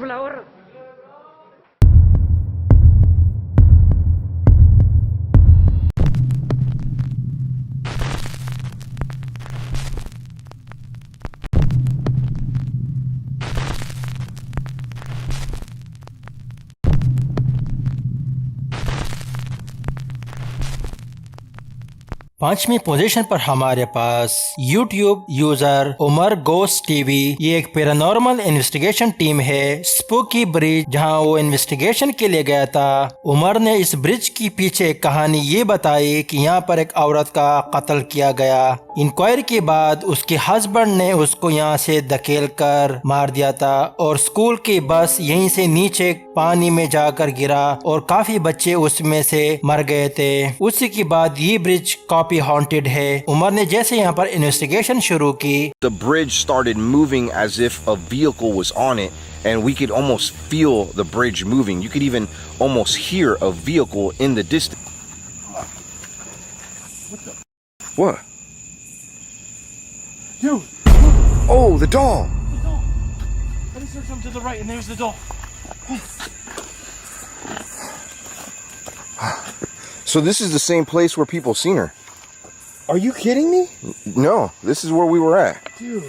flower. पांचवी position पर हमारे पास YouTube user Umar ghost TV. ये एक पैरानॉर्मल इन्वेस्टिगेशन टीम है स्पूकी ब्रिज, जहां वो इन्वेस्टिगेशन के लिए गया था। उमर ने इस ब्रिज की पीछे कहानी ये बताई कि यहाँ पर एक औरत का कत्ल किया गया। इंक्वायरी के बाद उसके हस्बैंड ने उसको यहाँ से धकेल कर मार दिया था और स्कूल की बस यहीं से नीचे पानी में जाकर गिरा और काफी बच्चे उसमें से मर गए थे। उसी के बाद ये ब्रिज काफी हॉन्टेड है। उमर ने जैसे यहाँ पर इन्वेस्टिगेशन शुरू की, The bridge started moving as if a vehicle was on it, and we could almost feel the bridge moving. You could even almost hear a vehicle in the distance. What? Dude! Oh, the doll! The doll! I just heard something to the right, and there's the doll. So this is the same place where people seen her. Are you kidding me? No, this is where we were at. Dude.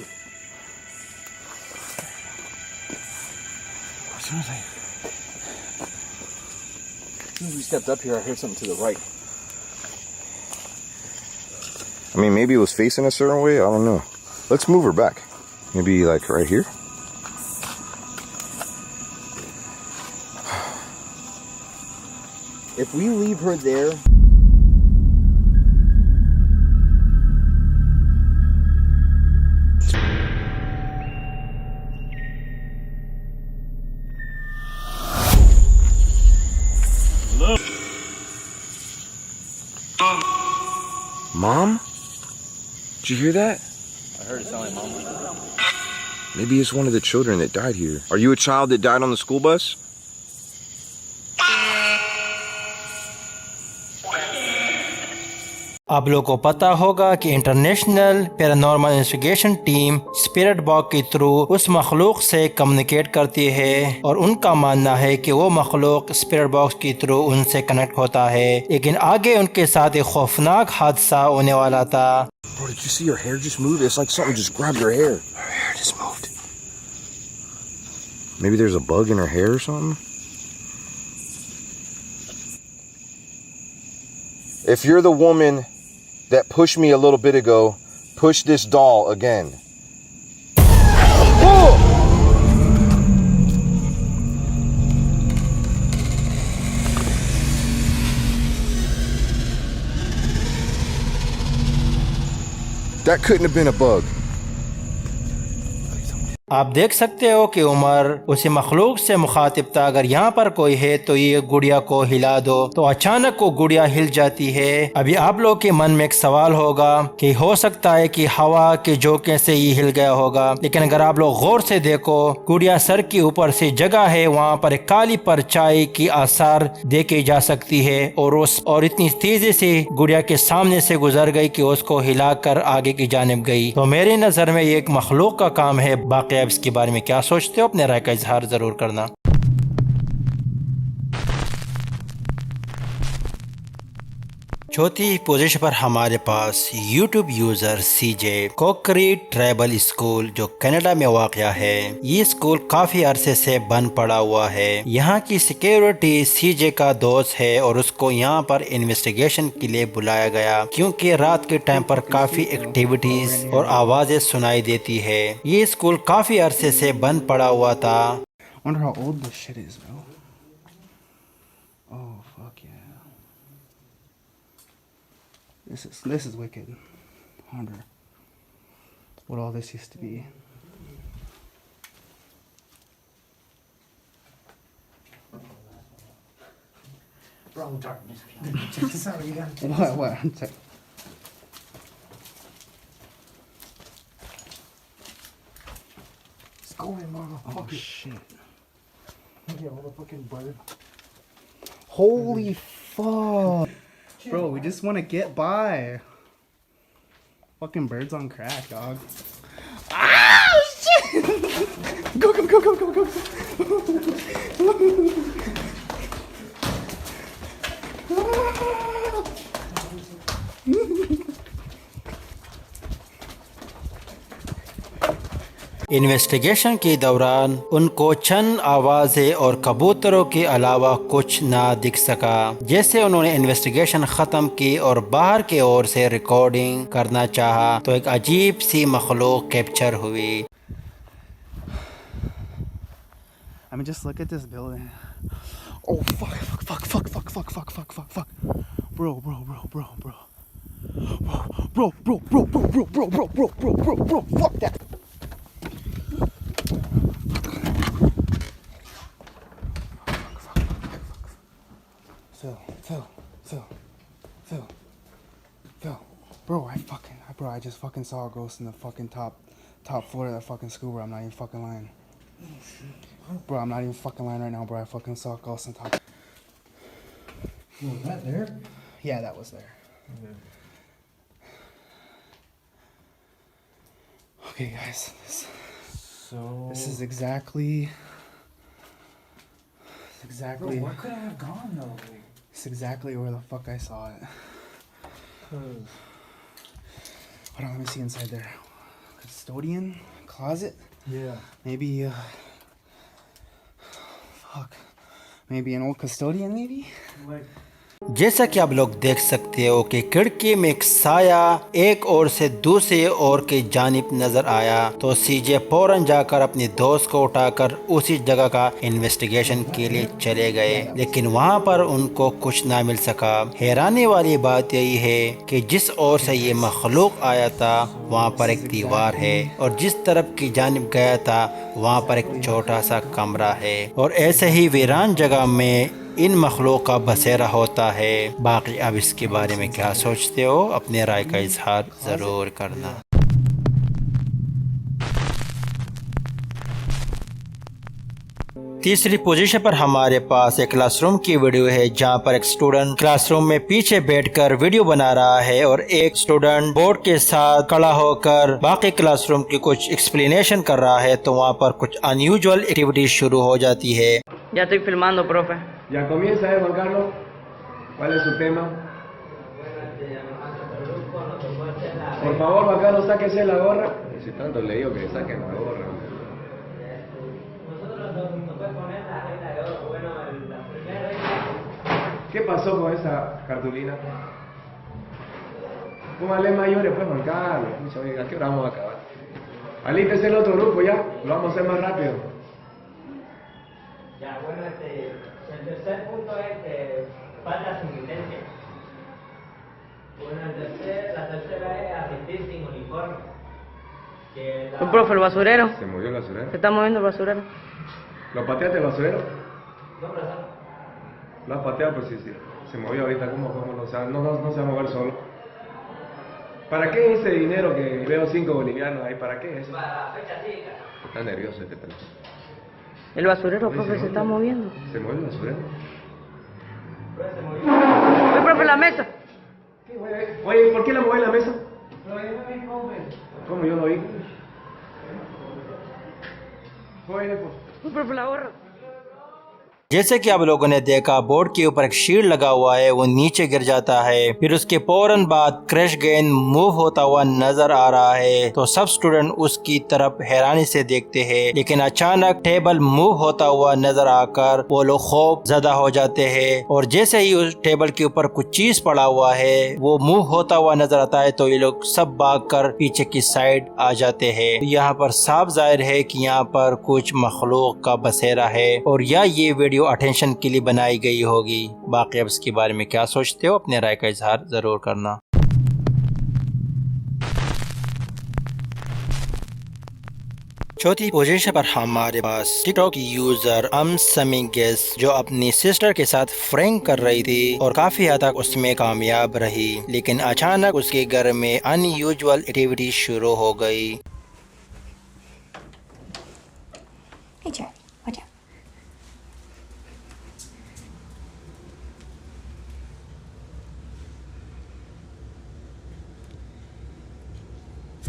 As soon as we stepped up here, I heard something to the right. I mean, maybe it was facing a certain way. I don't know. Let's move her back. Maybe like right here. If we leave her there... Mom? Did you hear that? I heard it sound like Mom. Maybe it's one of the children that died here. Are you a child that died on the school bus? आप लोगों को पता होगा कि international paranormal investigation team spirit box के through उस मखलूक से कम्युनिकेट करती है और उनका मानना है कि वो मखलूक स्पिरिट बॉक्स के थ्रू उनसे कनेक्ट होता है। लेकिन आगे उनके साथ एक खौफनाक हादसा होने वाला था। Bro, did you see her hair just move? It's like something just grabbed her hair. Her hair just moved. Maybe there's a bug in her hair or something? If you're the woman that pushed me a little bit ago, push this doll again. Whoa! That couldn't have been a bug. आप देख सकते हो कि उमर उसी मखलूक से मुखातिब था, अगर यहाँ पर कोई है तो ये गुड़िया को हिला दो, तो अचानक वो गुड़िया हिल जाती है। अभी आप लोग के मन में एक सवाल होगा कि हो सकता है कि हवा के झोंके से ये हिल गया होगा, लेकिन अगर आप लोग गौर से देखो, गुड़िया सर के ऊपर से जगह है, वहाँ पर एक काली परछाई की आसार देखे जा सकती है और इतनी तेजी से गुड़िया के सामने से गुजर गई कि उसको हिलाकर आगे की जानिब गई। तो मेरी नजर में ये एक मखलूक का काम है। बाकी आप इसके बारे में क्या सोचते हो, अपने राय का इजहार जरूर करना। चौथी पोजीशन पर हमारे पास YouTube यूजर सीजे कोकरी ट्राइबल स्कूल, जो कनाडा में वाक़या है। ये स्कूल काफी अरसे से बंद पड़ा हुआ है। यहाँ की सिक्योरिटी सीजे का दोस्त है और उसको यहाँ पर इन्वेस्टिगेशन के लिए बुलाया गया, क्योंकि रात के टाइम पर काफी एक्टिविटीज और आवाजें सुनाई देती है। ये स्कूल काफी अरसे से बंद पड़ा हुआ था। Wonder how old this shit is, bro. Oh fuck yeah. This is wicked. I wonder what all this used to be. Bro, darkness. Check this out. You gotta check What? What? Check. It's going, motherfucker. Oh shit. Look at all the fucking bird. Holy fuck. Bro, we just want to get by. Fucking birds on crack, dog. Ah, shit! Go, go, go, go, go, go. Investigation के दौरान उनको चंद आवाजें और कबूतरों के अलावा कुछ ना दिख सका। जैसे उन्होंने इन्वेस्टिगेशन खत्म की और बाहर की ओर से रिकॉर्डिंग करना चाहा तो एक अजीब सी मखलूक कैप्चर हुई। I mean, just look at this building. Oh, fuck, fuck, fuck, fuck, fuck, fuck, fuck, fuck, fuck. Bro, bro, bro, bro, bro. Bro, bro, bro, bro, bro, bro, bro, bro, bro, bro, bro, fuck that. Phil. Bro, I just fucking saw a ghost in the fucking top floor of that fucking school, bro. I'm not even fucking lying. Bro, I'm not even fucking lying right now, bro. I fucking saw a ghost on top. Was that there? Yeah, that was there. Okay, guys. This is exactly. Bro, where could I have gone though? It's exactly where the fuck I saw it. Hold on, let me see inside there. Custodian closet? Yeah. Maybe fuck. Maybe an old custodian, maybe? Like. जैसा कि आप लोग देख सकते हो कि खिड़की में एक साया एक ओर से दूसरी ओर की जानिब नजर आया तो सीजे फौरन जाकर अपने दोस्त को उठाकर उसी जगह का इन्वेस्टिगेशन के लिए चले गए, लेकिन वहां पर उनको कुछ ना मिल सका। हैरानी वाली बात यही है कि जिस ओर से ये मखलूक आया था वहां पर एक दीवार है और जिस तरफ की जानिब गया था वहां पर एक छोटा सा कमरा है और ऐसे ही वीरान जगह में इन मखलूक का बसेरा होता है। बाकी अब इसके बारे में क्या सोचते हो, अपने राय का इजहार ज़रूर करना। तीसरी पोजीशन पर हमारे पास एक क्लासरूम की वीडियो है जहां पर एक स्टूडेंट क्लासरूम में पीछे बैठकर वीडियो बना रहा है और एक स्टूडेंट बोर्ड के साथ खड़ा होकर बाकी क्लासरूम की कुछ एक्सप्लेनेशन कर रहा है तो वहां पर कुछ अनयूजुअल एक्टिविटी शुरू हो जाती है। Ya estoy filmando, profe. Ya comienza, Juan Carlos. ¿Cuál es su tema? Por favor, Juan Carlos, sáquese la gorra. Si tanto le digo que saquen la gorra. ¿Qué pasó con esa cartulina? Póngale mayores, pues, Juan Carlos. Pucha, ¿a qué hora vamos a acabar? Alístese el otro grupo ya, lo vamos a hacer más rápido. Ya, bueno, el tercer punto es que falta asistencia. Bueno, la tercera es asistir sin uniforme. Profe, el basurero. ¿Se movió el basurero? Se está moviendo el basurero. ¿Lo pateaste el basurero? No, profesor. Lo has pateado, pues sí, sí. Se movió ahorita, ¿cómo no? O sea, no se va a mover solo. ¿Para qué ese dinero que veo 5 bolivianos ahí? ¿Para qué es eso? Para la fecha cívica. Está nervioso este pelado. El basurero, profe, se está moviendo. ¿Se mueve el basurero? Oye, profe, la mesa. ¿Qué, oye, ¿por qué la mueve la mesa? ¿Cómo yo lo vi? Oye, pues. Profe, la gorra. जैसे कि आप लोगों ने देखा board के ऊपर एक shield लगा हुआ है, वो नीचे गिर जाता है, फिर उसके फौरन बाद क्रैश गेन मूव होता हुआ नजर आ रहा है तो सब स्टूडेंट उसकी तरफ हैरानी से देखते हैं, लेकिन अचानक टेबल मूव होता हुआ नजर आकर वो लोग खौफ ज़दा हो जाते हैं और जैसे ही उस टेबल के ऊपर कुछ चीज पड़ा हुआ है वो मूव होता हुआ नजर आता है तो ये लोग सब भागकर पीछे की साइड आ जाते हैं। यहाँ पर साफ जाहिर है कि यहाँ पर कुछ मखलूक का बसेरा है और या ये वीडियो अटेंशन के लिए बनाई गई होगी। बाकी अब इसके बारे में क्या सोचते हो, अपने राय का इजहार जरूर करना। चौथी पोजीशन पर हमारे पास टिकटॉक यूजर समिंगेस जो अपनी सिस्टर के साथ फ्रैंक कर रही थी और काफी हद तक उसमें कामयाब रही, लेकिन अचानक उसके घर में अनयूजुअल एक्टिविटी शुरू हो गई। Hey Charlie, watch out.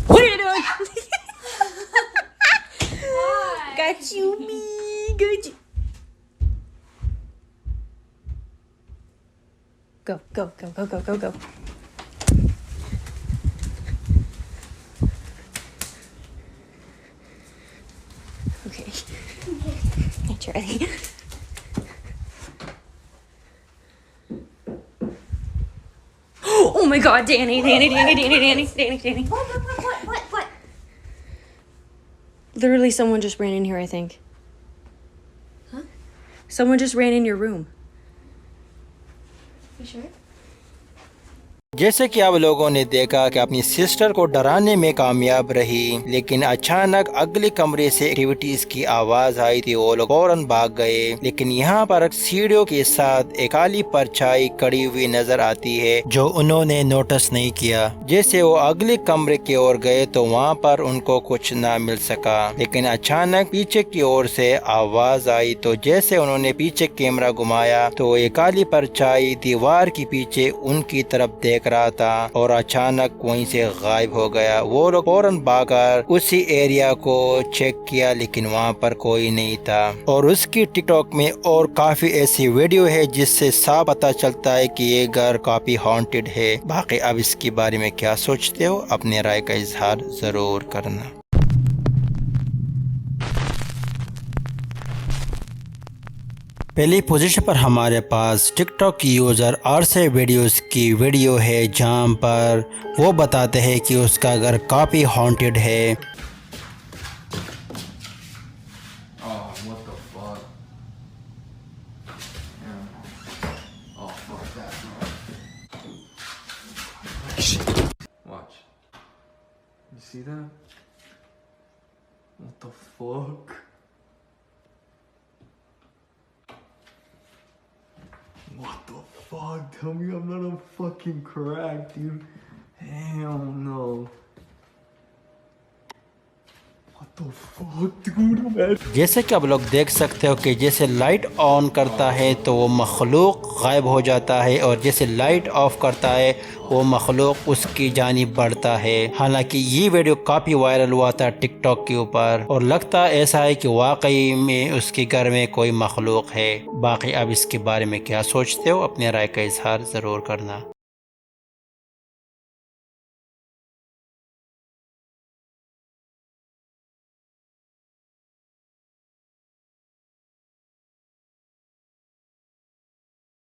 What are you doing? you, me. Got you. Go, go, go, go, go, go, go. Okay. Hey, Charlie. Oh my God, Danny. What? Literally, someone just ran in here, I think. Huh? Someone just ran in your room. You sure? जैसे कि आप लोगों ने देखा कि अपनी sister को डराने में कामयाब रही, लेकिन अचानक अगले कमरे से एक्टिविटीज की आवाज आई थी। वो लोग फौरन भाग गए, लेकिन यहाँ पर सीढ़ियों के साथ एक काली परछाई खड़ी हुई नजर आती है जो उन्होंने नोटिस नहीं किया। जैसे वो अगले कमरे की ओर गए तो वहाँ पर उनको कुछ ना मिल सका, लेकिन अचानक पीछे की ओर से आवाज आई। तो जैसे उन्होंने पीछे कैमरा घुमाया तो एक काली परछाई दीवार के पीछे उनकी तरफ देख रहा था और अचानक वहीं से गायब हो गया। वो लोग फौरन भागकर उसी एरिया को चेक किया, लेकिन वहाँ पर कोई नहीं था। और उसकी टिकटॉक में और काफी ऐसी वीडियो है जिससे साफ पता चलता है कि ये घर काफी हॉन्टेड है। बाकी अब इसके बारे में क्या सोचते हो, अपने राय का इजहार जरूर करना। पहली पोजीशन पर हमारे पास टिकटॉक की यूज़र आरसे वीडियोस की वीडियो है, जहां पर वो बताते हैं कि उसका घर काफ़ी हॉन्टेड है। Watch. You see that? What the fuck? What the fuck? Tell me I'm not a fucking crack, dude. Hell no. What the fuck, dude, man? जैसे कि आप लोग देख सकते हो कि जैसे लाइट ऑन करता है तो वो मखलूक गायब हो जाता है, और जैसे लाइट ऑफ करता है वो मखलूक उसकी जानिब बढ़ता है। हालांकि ये वीडियो काफ़ी वायरल हुआ था टिकटॉक के ऊपर, और लगता ऐसा है कि वाकई में उसके घर में कोई मखलूक है। बाकी अब इसके बारे में क्या सोचते हो, अपने राय का इजहार ज़रूर करना।